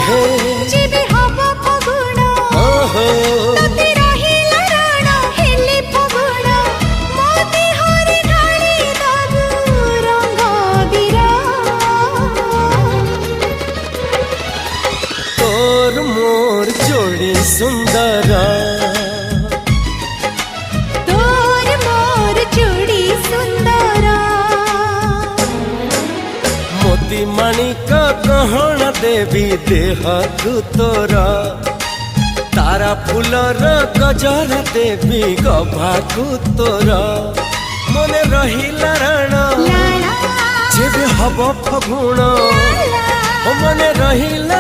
हे जेबे हब फगुण ओहो तते रहिला राण हेले फगुण मोती हरे ढाली दबु रंग बिरा तोर मोर जोड़ी सुंदर तोर मोर जोड़ी सुंदर मोती माणिक गहण देवी देह तोर तारा फूलर गजर देवी गभाकु तोर मने रहिला राण लाला जेबे हब फगुण लाला मने रहिला